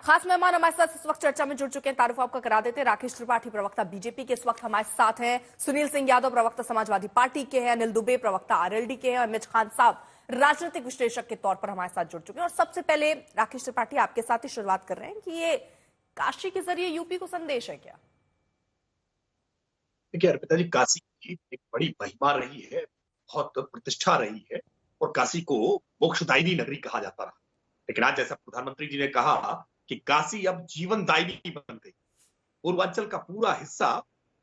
खास मेहमान हमारे साथ इस वक्त चर्चा में जुड़ चुके हैं। तारुफ आपका करा देते हैं। राकेश त्रिपाठी प्रवक्ता बीजेपी के इस वक्त हमारे साथ हैं। सुनील सिंह यादव प्रवक्ता समाजवादी पार्टी के हैं। अनिल दुबे प्रवक्ता आरएलडी के हैं। और एमएच खान साहब राजनीतिक विश्लेषक के तौर पर हमारे साथ जुड़ चुके हैं। और सबसे पहले राकेश त्रिपाठी आपके साथ ही शुरुआत कर रहे हैं कि ये काशी के जरिए यूपी को संदेश है क्या? देखिए अर्पिता जी, काशी की एक बड़ी महिमा रही है, बहुत प्रतिष्ठा रही है और काशी को मोक्षदायिनी नगरी कहा जाता रहा। लेकिन आज जैसा प्रधानमंत्री जी ने कहा कि काशी अब जीवनदायिनी बन गई। पूर्वांचल का पूरा हिस्सा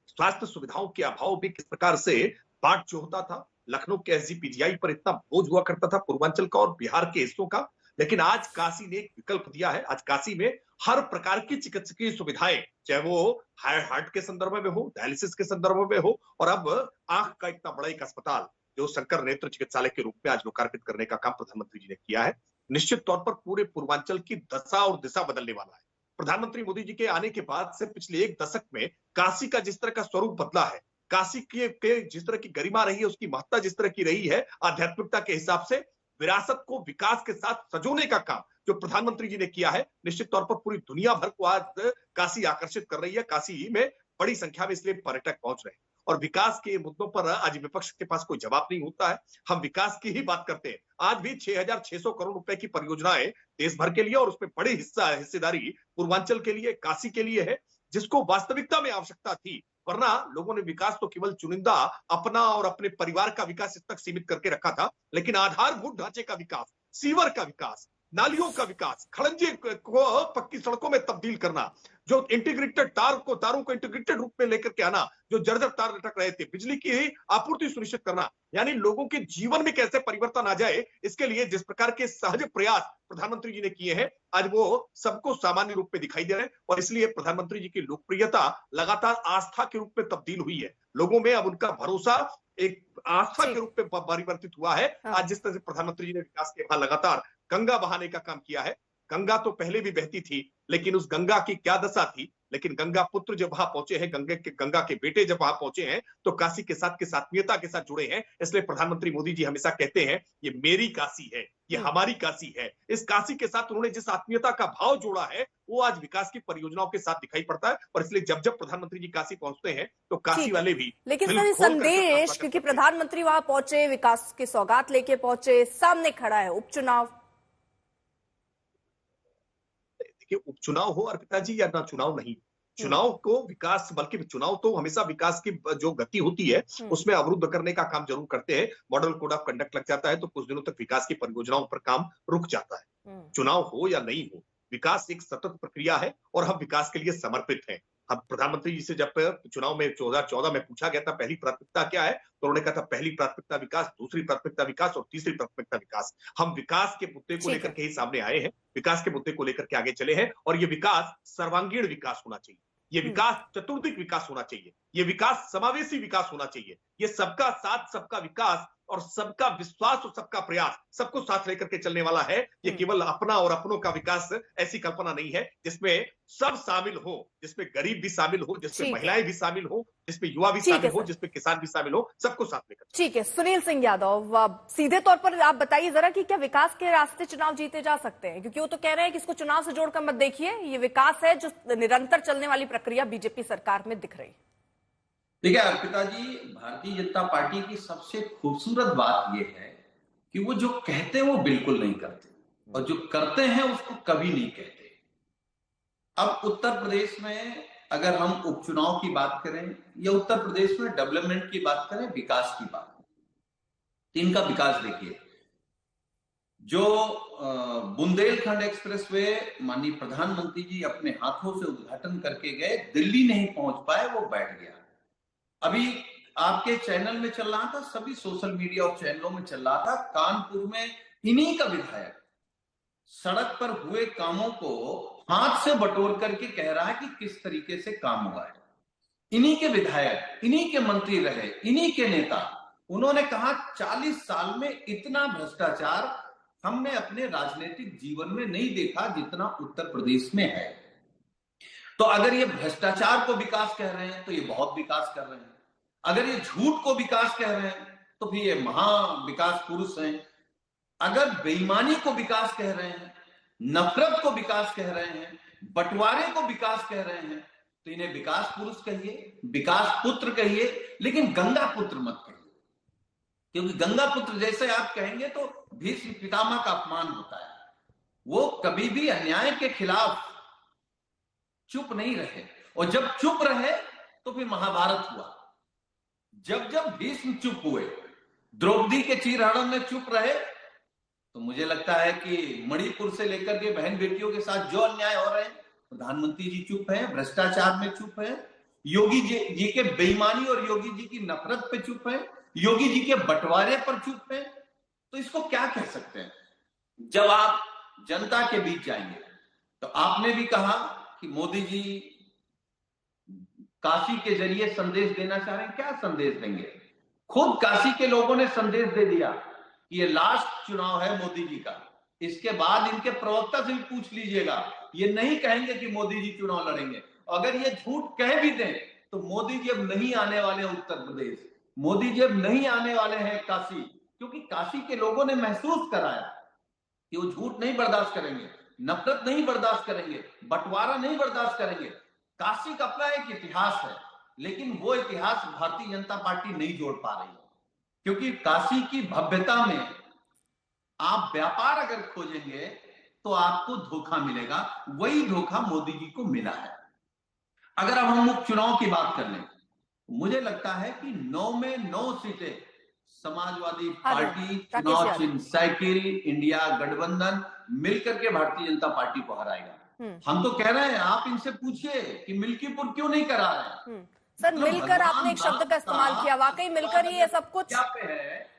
स्वास्थ्य सुविधाओं के अभाव में किस प्रकार से बाट जोहता था। लखनऊ के एसजीपीजीआई पर इतना बोझ हुआ करता था पूर्वांचल का और बिहार के हिस्सों का, लेकिन आज काशी ने एक विकल्प दिया है। आज काशी में हर प्रकार की चिकित्सकीय सुविधाएं, चाहे वो हार्ट के संदर्भ में हो, डायलिसिस के संदर्भ में हो, और अब आंख का इतना बड़ा एक अस्पताल जो शंकर नेत्र चिकित्सालय के रूप में आज लोकार्पित करने का काम प्रधानमंत्री जी ने किया है। निश्चित तौर पर पूरे पूर्वांचल की दशा और दिशा बदलने वाला है। प्रधानमंत्री मोदी जी के आने के बाद से पिछले एक दशक में काशी का जिस तरह का स्वरूप बदला है, काशी के जिस तरह की गरिमा रही है, उसकी महत्ता जिस तरह की रही है, आध्यात्मिकता के हिसाब से विरासत को विकास के साथ सजोने का काम जो प्रधानमंत्री जी ने किया है, निश्चित तौर पर पूरी दुनिया भर को आज काशी आकर्षित कर रही है। काशी में बड़ी संख्या में इसलिए पर्यटक पहुंच रहे हैं और विकास के मुद्दों पर आज विपक्ष के पास कोई जवाब नहीं होता है। हम विकास की ही बात करते हैं। आज भी 6,600 करोड़ रुपए की परियोजनाएं देश भर के लिए और उसमें बड़ी हिस्सेदारी पूर्वांचल के लिए, काशी के लिए है, जिसको वास्तविकता में आवश्यकता थी। वरना लोगों ने विकास तो केवल चुनिंदा अपना और अपने परिवार का विकास इस तक सीमित करके रखा था, लेकिन आधारभूत ढांचे का विकास, सीवर का विकास, नालियों का विकास, खड़ंजे को पक्की सड़कों में तब्दील करना, जो इंटीग्रेटेड तारों को इंटीग्रेटेड रूप में लेकर के आना, जो जर्जर तार लटक रहे थे, बिजली की आपूर्ति सुनिश्चित करना, यानी लोगों के जीवन में कैसे परिवर्तन आ जाए, इसके लिए जिस प्रकार के सहज प्रयास प्रधानमंत्री जी ने किए हैं, आज वो सबको सामान्य रूप में दिखाई दे रहे हैं। और इसलिए प्रधानमंत्री जी की लोकप्रियता लगातार आस्था के रूप में तब्दील हुई है। लोगों में अब उनका भरोसा एक आस्था के रूप में परिवर्तित हुआ है। आज जिस तरह से प्रधानमंत्री जी ने विकास के वहां लगातार गंगा बहाने का काम किया है। गंगा तो पहले भी बहती थी, लेकिन उस गंगा की क्या दशा थी। लेकिन गंगा पुत्र जब वहां पहुंचे हैं, गंगा के बेटे जब वहां पहुंचे हैं, तो काशी के साथ किस आत्मीयता के साथ जुड़े हैं। इसलिए प्रधानमंत्री मोदी जी हमेशा कहते हैं ये मेरी काशी है, ये हमारी काशी है। इस काशी के साथ उन्होंने जिस आत्मीयता का भाव जोड़ा है, वो आज विकास की परियोजनाओं के साथ दिखाई पड़ता है। और इसलिए जब जब प्रधानमंत्री जी काशी पहुंचते हैं तो काशी वाले भी, लेकिन सर संदेश, क्योंकि प्रधानमंत्री वहां पहुंचे, विकास की सौगात लेके पहुंचे, सामने खड़ा है उपचुनाव। उपचुनाव हो अर्पिता जी या ना चुनाव नहीं, चुनाव को विकास, बल्कि चुनाव तो हमेशा विकास की जो गति होती है उसमें अवरुद्ध करने का काम जरूर करते हैं। मॉडल कोड ऑफ कंडक्ट लग जाता है तो कुछ दिनों तक विकास की परियोजनाओं पर काम रुक जाता है। चुनाव हो या नहीं हो, विकास एक सतत प्रक्रिया है और हम विकास के लिए समर्पित हैं। अब प्रधानमंत्री जी से जब चुनाव में 2014 में पूछा गया था पहली प्राथमिकता क्या है, तो उन्होंने कहा था पहली प्राथमिकता विकास, दूसरी प्राथमिकता विकास और तीसरी प्राथमिकता विकास। हम विकास के मुद्दे को लेकर के ही सामने आए हैं, विकास के मुद्दे को लेकर के आगे चले हैं। और ये विकास सर्वांगीण विकास होना चाहिए, ये विकास चतुर्दिक विकास होना चाहिए, ये विकास समावेशी विकास होना चाहिए। ये सबका साथ, सबका विकास और सबका विश्वास और सबका प्रयास, सबको साथ लेकर के चलने वाला है। ये केवल अपना और अपनों का विकास ऐसी कल्पना नहीं है जिसमें सब शामिल हो, जिसमें गरीब भी शामिल हो, जिसमें महिलाएं भी शामिल हो, जिसमें युवा भी शामिल हो, जिसमें किसान भी शामिल हो, सबको साथ लेकर। ठीक है सुनील सिंह यादव, सीधे तौर पर आप बताइए जरा कि क्या विकास के रास्ते चुनाव जीते जा सकते हैं? क्योंकि वो तो कह रहे हैं कि इसको चुनाव से जोड़कर मत देखिए, ये विकास है जो निरंतर चलने वाली प्रक्रिया बीजेपी सरकार में दिख रही। देखिए अर्पिता जी, भारतीय जनता पार्टी की सबसे खूबसूरत बात यह है कि वो जो कहते हैं वो बिल्कुल नहीं करते और जो करते हैं उसको कभी नहीं कहते। अब उत्तर प्रदेश में अगर हम उपचुनाव की बात करें या उत्तर प्रदेश में डेवलपमेंट की बात करें, विकास की बात करें, इनका विकास देखिए। जो बुंदेलखंड एक्सप्रेसवे माननीय प्रधानमंत्री जी अपने हाथों से उद्घाटन करके गए, दिल्ली नहीं पहुंच पाए, वो बैठ गया। अभी आपके चैनल में चल रहा था, सभी सोशल मीडिया और चैनलों में चल रहा था, कानपुर में इन्हीं का विधायक सड़क पर हुए कामों को हाथ से बटोर करके कह रहा है कि किस तरीके से काम हुआ है। इन्हीं के विधायक, इन्हीं के मंत्री रहे, इन्हीं के नेता, उन्होंने कहा 40 साल में इतना भ्रष्टाचार हमने अपने राजनीतिक जीवन में नहीं देखा जितना उत्तर प्रदेश में है। तो अगर ये भ्रष्टाचार को विकास कह रहे हैं तो ये बहुत विकास कर रहे हैं, अगर ये झूठ को विकास कह रहे हैं तो फिर ये महा विकास पुरुष हैं, अगर बेईमानी को विकास कह रहे हैं नफरत को विकास कह रहे हैं, बंटवारे को विकास कह रहे हैं, तो इन्हें विकास पुरुष कहिए, विकास पुत्र कहिए, लेकिन गंगा पुत्र मत कहिए। क्योंकि गंगा पुत्र जैसे आप कहेंगे तो भीष्म पितामह का अपमान होता है। वो कभी भी अन्याय के खिलाफ चुप नहीं रहे, और जब चुप रहे तो फिर महाभारत हुआ। जब जब भीष्म चुप हुए, द्रौपदी के चीरहरण में चुप रहे, तो मुझे लगता है कि मणिपुर से लेकर के बहन बेटियों के साथ जो अन्याय हो रहे हैं, प्रधानमंत्री जी चुप है, भ्रष्टाचार में चुप है, योगी जी के बेईमानी और योगी जी की नफरत पे चुप है, योगी जी के बंटवारे पर चुप है, तो इसको क्या कह सकते हैं? जब आप जनता के बीच जाएंगे, तो आपने भी कहा कि मोदी जी काशी के जरिए संदेश देना चाह रहे हैं। क्या संदेश देंगे? खुद काशी के लोगों ने संदेश दे दिया कि ये लास्ट चुनाव है मोदी जी का। इसके बाद इनके प्रवक्ता से भी पूछ लीजिएगा, ये नहीं कहेंगे कि मोदी जी चुनाव लड़ेंगे। अगर ये झूठ कह भी दें तो मोदी जी अब नहीं आने वाले हैं उत्तर प्रदेश, मोदी जी अब नहीं आने वाले हैं काशी, क्योंकि काशी के लोगों ने महसूस कराया कि वो झूठ नहीं बर्दाश्त करेंगे, नफरत नहीं बर्दाश्त करेंगे, बंटवारा नहीं बर्दाश्त करेंगे। काशी का अपना एक इतिहास है, लेकिन वो इतिहास भारतीय जनता पार्टी नहीं जोड़ पा रही है, क्योंकि काशी की भव्यता में आप व्यापार अगर खोजेंगे तो आपको धोखा मिलेगा। वही धोखा मोदी जी को मिला है। अगर अब हम उपचुनाव की बात कर लें, मुझे लगता है कि 9 में 9 सीटें समाजवादी पार्टी, चुनाव चिन्ह साइकिल, इंडिया गठबंधन मिलकर के भारतीय जनता पार्टी को हराएगा। हम तो कह रहे हैं, आप इनसे पूछिए कि मिल्कीपुर क्यों नहीं करा रहे हैं। सर, मिलकर आपने एक शब्द का इस्तेमाल किया, वाकई मिलकर ही ये सब कुछ,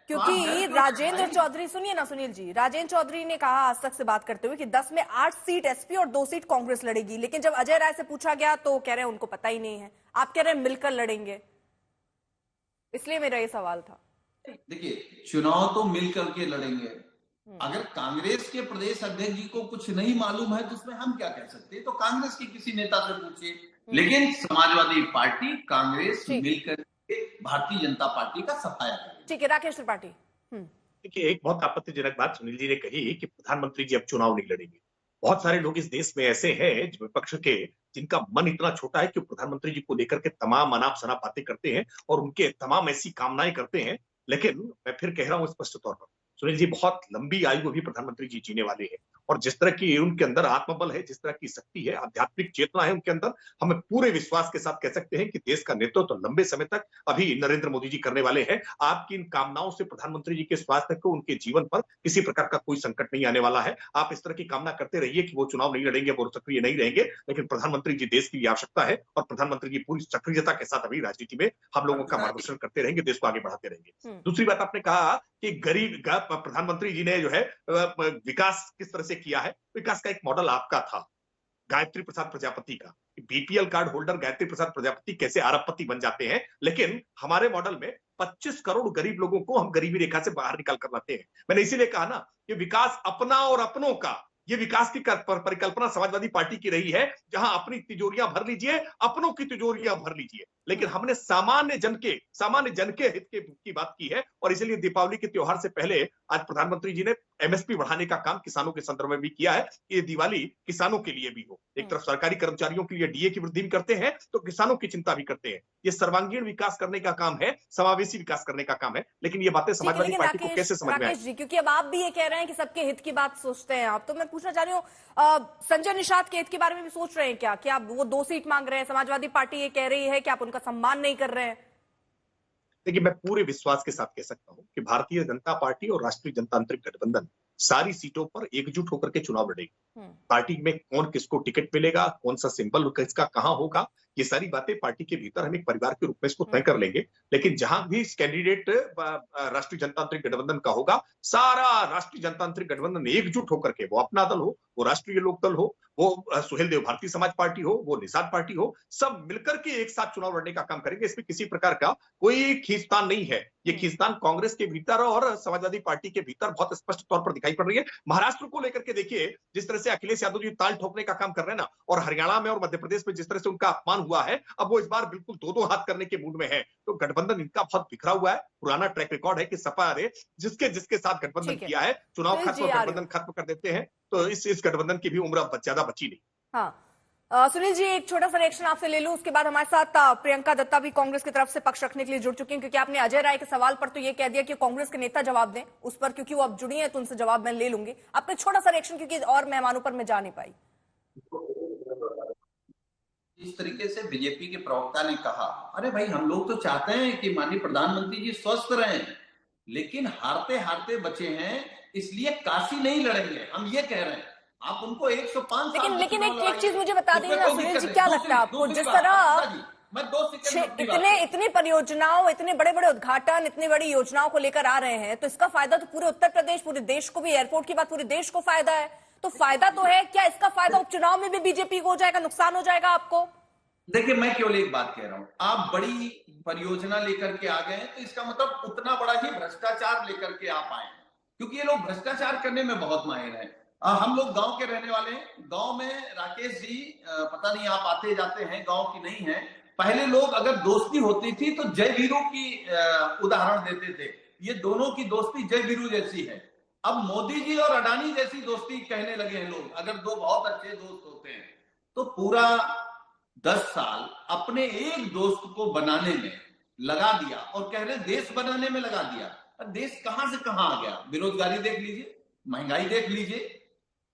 क्योंकि राजेंद्र चौधरी, सुनिए ना सुनील जी, राजेंद्र चौधरी ने कहा आज तक से बात करते हुए कि 10 में 8 सीट एसपी और 2 सीट कांग्रेस लड़ेगी, लेकिन जब अजय राय से पूछा गया तो कह रहे हैं उनको पता ही नहीं है। आप कह रहे हैं मिलकर लड़ेंगे, इसलिए मेरा ये सवाल था। देखिए, चुनाव तो मिलकर के लड़ेंगे। अगर कांग्रेस के प्रदेश अध्यक्ष जी को कुछ नहीं मालूम है तो उसमें हम क्या कह सकते हैं? तो कांग्रेस के किसी नेता से पूछिए। लेकिन समाजवादी पार्टी, कांग्रेस मिलकर के भारतीय जनता पार्टी का सफाया करेगी। ठीक है, राकेश त्रिपाठी। देखिए, एक बहुत आपत्तिजनक बात सुनील जी ने कही कि प्रधानमंत्री जी अब चुनाव नहीं लड़ेंगे। बहुत सारे लोग इस देश में ऐसे हैं विपक्ष के, जिनका मन इतना छोटा है कि प्रधानमंत्री जी को लेकर के तमाम अनाप शनाप बातें करते हैं और उनके तमाम ऐसी कामनाएं करते हैं। लेकिन मैं फिर कह रहा हूं स्पष्ट तौर पर, सुनील जी बहुत लंबी आयु अभी प्रधानमंत्री जी जीने वाले हैं, और जिस तरह की उनके अंदर आत्मबल है, जिस तरह की शक्ति है, आध्यात्मिक चेतना है उनके अंदर, हमें पूरे विश्वास के साथ कह सकते हैं कि देश का नेतृत्व तो लंबे समय तक अभी नरेंद्र मोदी जी करने वाले हैं। आपकी इन कामनाओं से प्रधानमंत्री जी के स्वास्थ्य को, उनके जीवन पर किसी प्रकार का कोई संकट नहीं आने वाला है। आप इस तरह की कामना करते रहिए कि वो चुनाव नहीं लड़ेंगे, वो सक्रिय नहीं रहेंगे, लेकिन प्रधानमंत्री जी देश की आवश्यकता है और प्रधानमंत्री जी पूरी सक्रियता के साथ अभी राजनीति में हम लोगों का मार्गदर्शन करते रहेंगे, देश को आगे बढ़ाते रहेंगे। दूसरी बात आपने कहा कि गरीब प्रधानमंत्री जी ने जो है विकास किस तरह से किया है। विकास का एक मॉडल आपका था गायत्री प्रसाद प्रजापति का, BPL card holder Gayatri Prasad Prajapati कैसे अरबपति बन जाते हैं, लेकिन हमारे मॉडल में 25 करोड़ गरीब लोगों को हम गरीबी रेखा से बाहर निकाल कर लाते हैं। मैंने इसीलिए कहा ना कि विकास अपना और अपनों का, ये विकास की परिकल्पना समाजवादी पार्टी की रही है, जहां अपनी तिजोरियां भर लीजिए, अपनों की तिजोरियां भर लीजिए, लेकिन हमने सामान्य जन के हित की बात की है। और इसलिए दीपावली के त्योहार से पहले आज प्रधानमंत्री जी ने एमएसपी बढ़ाने का काम किसानों के संदर्भ में भी किया है। ये दिवाली किसानों के लिए भी हो, एक तरफ सरकारी कर्मचारियों के लिए डीए की वृद्धि भी करते हैं, तो किसानों की चिंता भी करते हैं। ये सर्वांगीण विकास करने का काम है, समावेशी विकास करने का काम है, लेकिन ये बातें समाजवादी पार्टी को कैसे समझ में आए? क्योंकि अब आप भी ये कह रहे हैं कि सबके हित की बात सोचते हैं आप, तो मैं पूछना चाह रही हूँ, संजय निषाद के हित के बारे में भी सोच रहे हैं क्या? कि आप वो 2 सीट मांग रहे हैं, समाजवादी पार्टी ये कह रही है कि आप उनका सम्मान नहीं कर रहे हैं। देखिए, मैं पूरे विश्वास के साथ कह सकता हूं कि भारतीय जनता पार्टी और राष्ट्रीय जनतांत्रिक गठबंधन सारी सीटों पर एकजुट होकर के चुनाव लड़ेगी। पार्टी में कौन किसको टिकट मिलेगा, कौन सा सिंबल किसका कहां होगा, ये सारी बातें पार्टी के भीतर हम एक परिवार के रूप में इसको तय कर लेंगे। लेकिन जहां भी कैंडिडेट राष्ट्रीय जनतांत्रिक गठबंधन का होगा, सारा राष्ट्रीय जनतांत्रिक गठबंधन एकजुट होकर के, वो अपना दल हो, वो राष्ट्रीय लोक दल हो, वो सुहेल देव भारतीय समाज पार्टी हो, वो निषाद पार्टी हो, सब मिलकर के एक साथ चुनाव लड़ने का काम करेंगे। इसमें किसी प्रकार का कोई खींचतान नहीं है। ये खींचतान कांग्रेस के भीतर और समाजवादी पार्टी के भीतर बहुत स्पष्ट तौर पर दिखाई पड़ रही है। महाराष्ट्र को लेकर के देखिए, जिस तरह से अखिलेश यादव जी ताल ठोकने का काम कर रहे हैं ना, और हरियाणा में और मध्य प्रदेश में जिस तरह से उनका अपमान हुआ है, अब वो इस बार बिल्कुल दो हाथ करने के मूड में है। तो गठबंधन इनका बहुत बिखरा हुआ है। पुराना ट्रैक रिकॉर्ड है कि सपा ने जिसके जिसके साथ गठबंधन किया है, चुनाव खत्म और गठबंधन खत्म कर देते हैं। तो इस गठबंधन की भी उम्र ज्यादा बची नहीं। हाँ, सुनील जी, एक छोटा सा रिएक्शन आपसे ले लूं, उसके बाद हमारे साथ प्रियंका दत्ता भी कांग्रेस की तरफ से पक्ष रखने के लिए जुड़ चुकी हैं, क्योंकि आपने अजय राय के सवाल पर तो ये कह दिया कि कांग्रेस के नेता जवाब दें उस पर, क्योंकि वो अब जुड़ी हैं तो उनसे जवाब मैं ले लूंगी। आपने छोटा सा रिएक्शन, क्योंकि और मेहमानों पर मैं जा नहीं पाई। इस तरीके से बीजेपी के प्रवक्ता ने कहा, अरे भाई हम लोग तो चाहते हैं कि माननीय प्रधानमंत्री जी स्वस्थ रहें, लेकिन हारते हारते बचे हैं, इसलिए काशी नहीं लड़ेंगे, हम ये कह रहे हैं। आप उनको 105 साल लेकिन एक चीज मुझे बता दीजिए ना सुनील जी, क्या लगता है आपको, जिस तरह मैं 2 सेकंड इतनी परियोजनाओं, इतने बड़े बड़े उद्घाटन, इतनी बड़ी योजनाओं को लेकर आ रहे हैं, तो इसका फायदा तो पूरे उत्तर प्रदेश, पूरे देश को भी, एयरपोर्ट की बात, पूरे देश को फायदा है, तो फायदा तो है, क्या इसका फायदा उपचुनाव में भी बीजेपी को हो जाएगा, नुकसान हो जाएगा आपको? देखिए, मैं केवल एक बात कह रहा हूं, आप बड़ी परियोजना लेकर के आ गए हैं तो इसका मतलब उतना बड़ा ही भ्रष्टाचार लेकर के आप आए, क्योंकि ये लोग भ्रष्टाचार करने में बहुत माहिर हैं। हम लोग गांव के रहने वाले हैं। गांव में राकेश जी, पता नहीं आप आते जाते हैं, गांव की नहीं है। पहले लोग अगर दोस्ती होती थी तो जय वीरू की उदाहरण देते थे, ये दोनों की दोस्ती जय वीरू जैसी है। अब मोदी जी और अडानी जैसी दोस्ती कहने लगे हैं लोग, अगर दो बहुत अच्छे दोस्त होते हैं तो। पूरा 10 साल अपने एक दोस्त को बनाने में लगा दिया और कह रहे देश बनाने में लगा दिया। देश कहां से कहां आ गया? बेरोजगारी देख लीजिए, महंगाई देख लीजिए,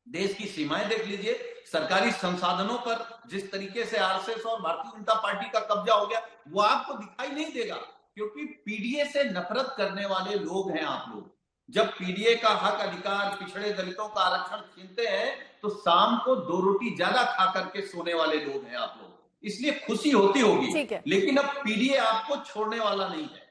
देश की सीमाएं देख लीजिए, सरकारी संसाधनों पर जिस तरीके से आरएसएस और भारतीय जनता पार्टी का कब्जा हो गया, वो आपको दिखाई नहीं देगा, क्योंकि पीडीए से नफरत करने वाले लोग हैं आप लोग। जब पीडीए का हक अधिकार, पिछड़े दलितों का आरक्षण छीनते हैं तो शाम को 2 रोटी ज्यादा खा करके सोने वाले लोग हैं आप लोग, इसलिए खुशी होती होगी, लेकिन अब पीडीए आपको छोड़ने वाला नहीं है।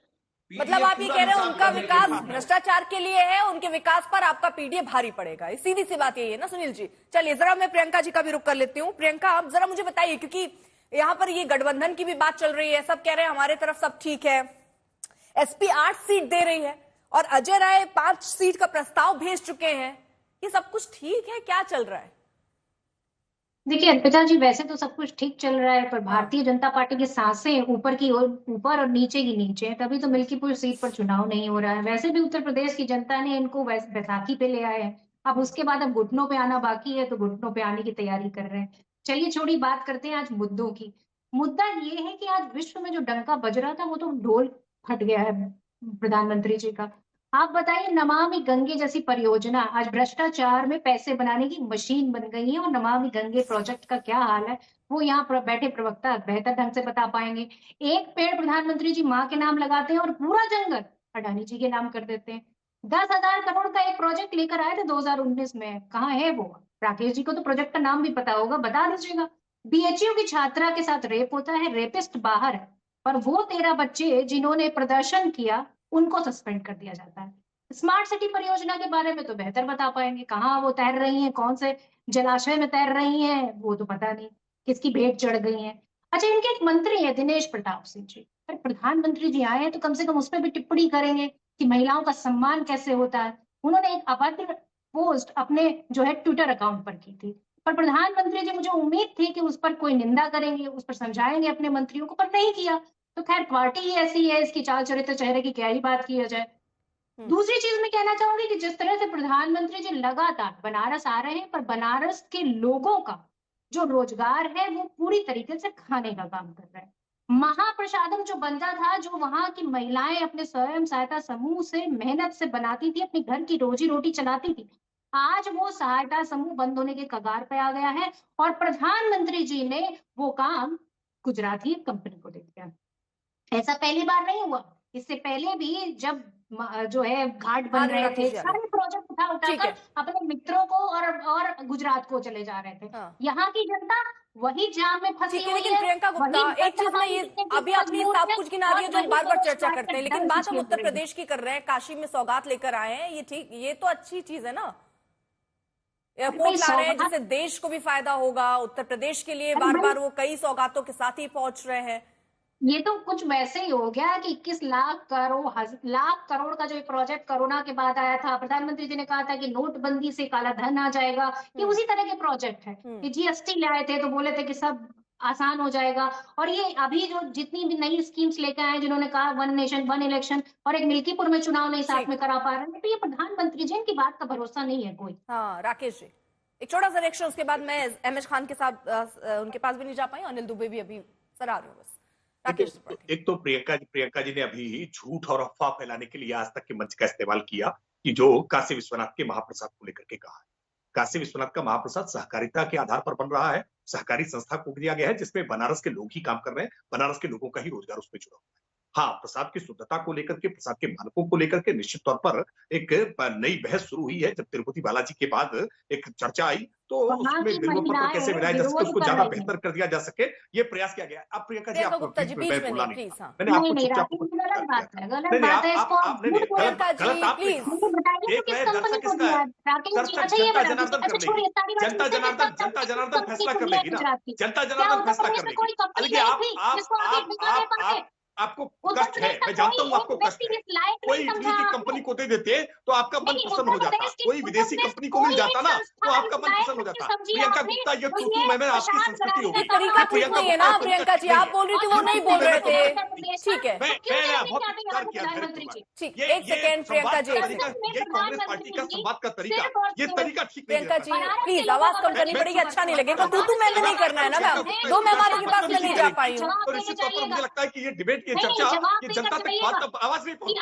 मतलब आप ये कह रहे हैं उनका विकास भ्रष्टाचार के लिए है, उनके विकास पर आपका पीडीए भारी पड़ेगा, सीधी सी बात यही है ना सुनील जी? चलिए, जरा मैं प्रियंका जी का भी रुख कर लेती हूँ। प्रियंका, आप जरा मुझे बताइए, क्योंकि यहाँ पर ये गठबंधन की भी बात चल रही है, सब कह रहे हैं हमारे तरफ सब ठीक है, एसपी 8 सीट दे रही है और अजय राय 5 सीट का प्रस्ताव भेज चुके हैं, ये सब कुछ ठीक है? क्या चल रहा है? देखिए अर्पिता जी, वैसे तो सब कुछ ठीक चल रहा है, पर भारतीय जनता पार्टी की सांसें ऊपर की ओर ऊपर और नीचे की नीचे है, तभी तो मिल्कीपुर सीट पर चुनाव नहीं हो रहा है। वैसे भी उत्तर प्रदेश की जनता ने इनको बैसाखी पे ले आए हैं, अब उसके बाद अब घुटनों पे आना बाकी है, तो घुटनों पे आने की तैयारी कर रहे हैं। चलिए छोड़ी, बात करते हैं आज मुद्दों की। मुद्दा ये है कि आज विश्व में जो डंका बज रहा था वो तो ढोल फट गया है प्रधानमंत्री जी का। आप बताइए, नमामि गंगे जैसी परियोजना आज भ्रष्टाचार में पैसे बनाने की मशीन बन गई है, और नमामि गंगे प्रोजेक्ट का क्या हाल है वो यहाँ बैठे प्रवक्ता बेहतर ढंग से बता पाएंगे। एक पेड़ प्रधानमंत्री जी माँ के नाम लगाते हैं और पूरा जंगल अडानी जी के नाम कर देते हैं। 10,000 करोड़ का एक प्रोजेक्ट लेकर आए थे 2019 में, कहाँ है वो? राकेश जी को तो प्रोजेक्ट का नाम भी पता होगा, बता दीजिएगा। बीएचयू की छात्रा के साथ रेप होता है, रेपिस्ट बाहर है, और वो 13 बच्चे जिन्होंने प्रदर्शन किया उनको सस्पेंड कर दिया जाता है। स्मार्ट सिटी परियोजना के बारे में तो बेहतर बता पाएंगे, कहाँ वो तैर रही हैं, कौन से जलाशय में तैर रही हैं वो तो पता नहीं, किसकी भेंट चढ़ गई है। अच्छा, इनके एक मंत्री है दिनेश प्रताप सिंह जी, अरे प्रधानमंत्री जी आए हैं तो कम से कम उस पर भी टिप्पणी करेंगे कि महिलाओं का सम्मान कैसे होता है। उन्होंने एक अभद्र पोस्ट अपने जो है ट्विटर अकाउंट पर की थी, पर प्रधानमंत्री जी, मुझे उम्मीद थी कि उस पर कोई निंदा करेंगे, उस पर समझाएंगे अपने मंत्रियों को, पर नहीं किया। तो खैर, पार्टी ही ऐसी है, इसकी चाल चरित्र चेहरे की क्या ही बात की जाए। दूसरी चीज मैं कहना चाहूंगी कि जिस तरह से प्रधानमंत्री जी लगातार बनारस आ रहे हैं, पर बनारस के लोगों का जो रोजगार है वो पूरी तरीके से खाने का काम कर रहा है। महाप्रसादम जो बनता था, जो वहां की महिलाएं अपने स्वयं सहायता समूह से मेहनत से बनाती थी, अपने घर की रोजी रोटी चलाती थी, आज वो सहायता समूह बंद होने के कगार पे आ गया है, और प्रधानमंत्री जी ने वो काम गुजराती कंपनी को दे दिया। ऐसा पहली बार नहीं हुआ, इससे पहले भी जब जो है घाट बन रहे थे, सारे प्रोजेक्ट उठाकर अपने मित्रों को और गुजरात को चले जा रहे थे। यहाँ की जनता वही जाम में फंसी हुई है। प्रियंका गुप्ता, एक चीज में ये अभी आपने सब कुछ गिना दिया जो बार बार चर्चा करते हैं, लेकिन बात हम उत्तर प्रदेश की कर रहे हैं, काशी में सौगात लेकर आए हैं, ये ठीक, ये तो अच्छी चीज है ना, एयरपोर्ट ला रहे हैं जिससे देश को भी फायदा होगा, उत्तर प्रदेश के लिए बार बार वो कई सौगातों के साथ ही पहुंच रहे हैं। ये तो कुछ वैसे ही हो गया कि 21 लाख करोड़ का जो प्रोजेक्ट कोरोना के बाद आया था, प्रधानमंत्री जी ने कहा था कि नोटबंदी से काला धन आ जाएगा, ये उसी तरह के प्रोजेक्ट है कि जीएसटी लाए थे तो बोले थे कि सब आसान हो जाएगा। और ये अभी जो जितनी भी नई स्कीम्स लेकर आए, जिन्होंने कहा 1 नेशन 1 इलेक्शन, और एक मिल्कीपुर में चुनाव नहीं साथ में करा पा रहे हैं, तो ये प्रधानमंत्री जी, इनकी बात का भरोसा नहीं है कोई। हाँ राकेश जी, एक छोटा सा रिएक्शन, उसके बाद मैं एमएच खान के साथ उनके पास भी नहीं जा पाई, अनिल दुबे भी अभी सर आ रहे हो बस। राकेश त्रिपाठी। एक तो प्रियंका जी ने अभी झूठ और अफवाह फैलाने के लिए आज तक के मंच का इस्तेमाल किया कि जो काशी विश्वनाथ के महाप्रसाद को लेकर के कहा है। काशी विश्वनाथ का महाप्रसाद सहकारिता के आधार पर बन रहा है, सहकारी संस्था को दिया गया है, जिसमें बनारस के लोग ही काम कर रहे हैं, बनारस के लोगों का ही रोजगार उसमें जुड़ा हुआ है। हाँ, प्रसाद की शुद्धता को लेकर के, प्रसाद के मानकों को लेकर के निश्चित तौर पर एक नई बहस शुरू हुई है। जब तिरुपति बालाजी के बाद एक चर्चा आई तो उसमें बिल्कुल पत्र कैसे मिलाया जा सके, उसको ज्यादा बेहतर कर दिया जा सके, ये प्रयास किया गया। अब प्रियंका जी, आप गुप्ता जी, मैंने बीच में बोला नहीं, नहीं, प्लीज। हाँ, मैंने आपको नहीं चुपचाप राकेश जी, गलत बात है, गलत बात है। इसको आप नहीं, प्रियंका जी, गलत आप प्लीज। मुझे बताइए तो किस कंपनी को दिया है राकेश जी? अच्छा ये बताइए, अच्छा छोड़िए सारी बात, जनता जनार्दन फैसला कर लेगी ना, जनता जनार्दन फैसला कर लेगी। कोई कंपनी देखिए, नहीं थी जिसको आप एक बिका नहीं पाते। आपको कष्ट है, मैं जानता हूँ आपको कष्ट है। कोई इटली की कंपनी को दे देते तो आपका मन प्रसन्न हो जाता, कोई विदेशी कंपनी को मिल जाता ना तो आपका मन प्रसन्न हो जाता। प्रियंका गुप्ता, ये तू मैं आपकी संस्कृति होगी। तरीका ठीक नहीं है ना प्रियंका जी, आप बोल रही थी, वो नहीं बोल रहे थे। ठीक है, ठीक, एक सेकेंड प्रियंका जी, ये कांग्रेस पार्टी का संवाद का तरीका, ये तरीका ठीक नहीं प्रियंका जी प्लीज आवाज कम करनी पड़ेगी, अच्छा नहीं लगेगा। तू मैंने नहीं करना है ना मैम, दो मेहमानों के पास मैं नहीं जा पाई हूँ। तो निश्चित तौर पर मुझे लगता है कि ये डिबेट की चर्चा ये जनता तक आवाज नहीं पहुंची,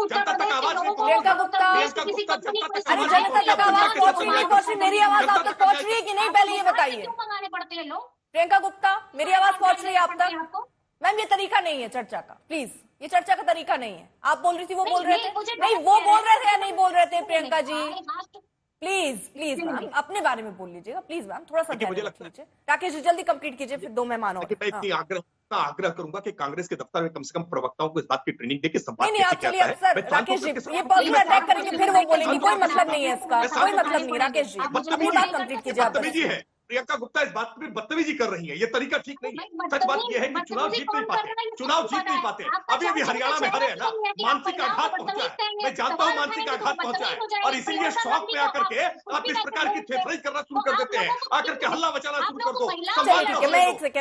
जनता तक आवाज नहीं पहुंची। प्रियंका गुप्ता, अरे जनता तक आवाज पहुंच रही नहीं पहुंच रही, मेरी आवाज आप तक पहुंच रही है कि नहीं, पहले ये बताइए। मंगाने पड़ते हैं लोग। प्रियंका गुप्ता, मेरी आवाज पहुंच रही है आप तक? मैम ये तरीका नहीं है चर्चा का, प्लीज, ये चर्चा का तरीका नहीं है। आप बोल रही थी, वो बोल रहे थे, नहीं वो बोल रहे थे या नहीं बोल रहे थे? प्रियंका जी प्लीज मैम अपने बारे में बोल लीजिएगा, प्लीज मैम, थोड़ा सा ध्यान रखिए। राकेश जी जल्दी कंप्लीट कीजिए, फिर दो मेहमान और। आग्रह करूंगा कि कांग्रेस के दफ्तर में कम से कम प्रवक्ताओं को इस बात की ट्रेनिंग दे के संवाद नहीं आप चलिए सर, राकेश जी ये पर्सनल अटैक करेंगे फिर वो बोलेंगे, कोई मतलब नहीं है इसका, कोई मतलब नहीं। राकेश जी अपनी बात कंप्लीट कीजिए आप। बदतमीजी है, प्रियंका गुप्ता इस बात में बदतमीजी कर रही है, ये तरीका ठीक नहीं है। सच बात ये है कि चुनाव जीत नहीं पाते, अभी हरियाणा में हारे है ना, मानसिक आघात पहुंचा है, मैं जानता हूँ मानसिक आघात पहुंचा है, और इसीलिए शौक में आकर के आप इस प्रकार की थेथराई करना शुरू कर देते हैं, आकर के हल्ला मचाना शुरू कर दो। मैं एक सेकेंड